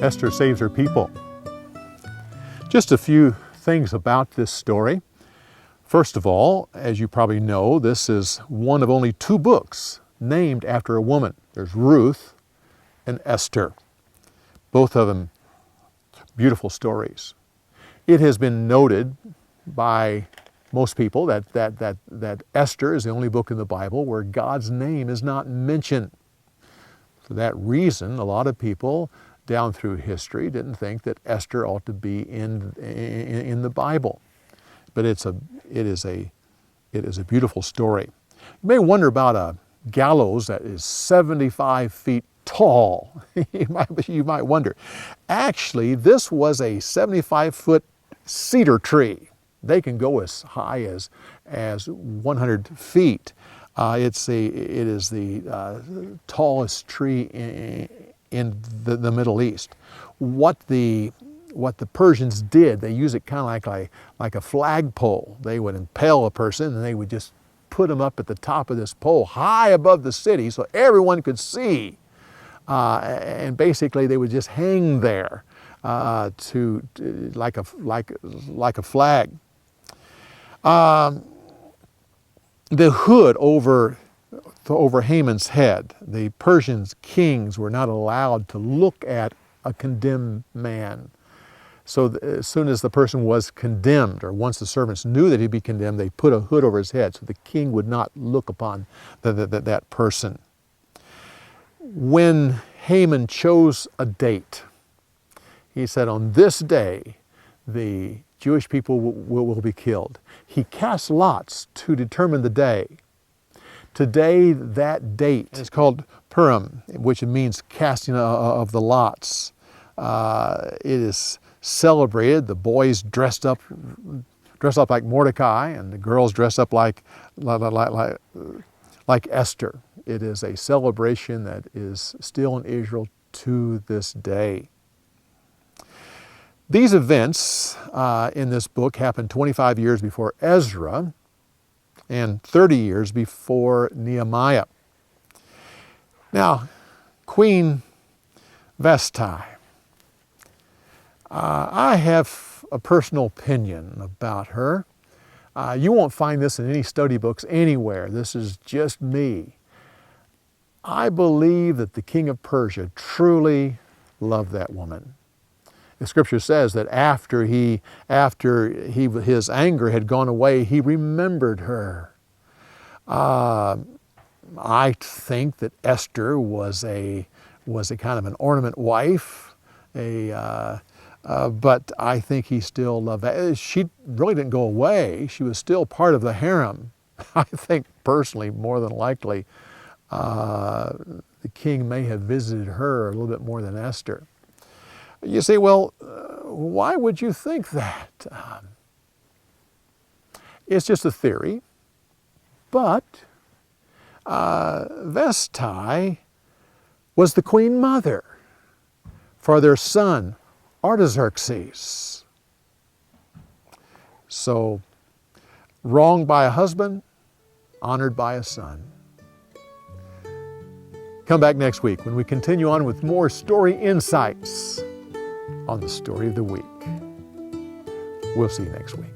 Esther saves her people. Just a few things about this story. First of all, as you probably know, this is one of only 2 books named after a woman. There's Ruth and Esther. Both of them beautiful stories. It has been noted by most people that Esther is the only book in the Bible where God's name is not mentioned. For that reason, a lot of people down through history didn't think that Esther ought to be in the Bible. But it is a beautiful story. You may wonder about a gallows that is 75 feet tall. You might wonder. Actually, this was a 75-foot cedar tree. They can go as high as 100 feet. It is the tallest tree in the Middle East. What the Persians did, they used it kind of like a flagpole. They would impale a person and they would just put them up at the top of this pole high above the city so everyone could see. And basically they would just hang there like a flag. The hood over Haman's head, the Persian kings were not allowed to look at a condemned man. So as soon as the person was condemned, or once the servants knew that he'd be condemned, they put a hood over his head so the king would not look upon that person. When Haman chose a date, he said, on this day, the Jewish people will be killed. He cast lots to determine the day. Today, that date is called Purim, which means casting of the lots. It is celebrated. The boys dressed up like Mordecai, and the girls dressed up like Esther. It is a celebration that is still in Israel to this day. These events in this book happened 25 years before Ezra and 30 years before Nehemiah. Now, Queen Vashti, I have a personal opinion about her. You won't find this in any study books anywhere. This is just me. I believe that the king of Persia truly loved that woman. The scripture says that after his anger had gone away, he remembered her. I think that Esther was a kind of an ornament wife, but I think he still loved that. She really didn't go away. She was still part of the harem. I think personally, more than likely, the king may have visited her a little bit more than Esther. You say, well, why would you think that? It's just a theory, but Vashti was the queen mother for their son, Artaxerxes. So, wronged by a husband, honored by a son. Come back next week when we continue on with more story insights on the story of the week. We'll see you next week.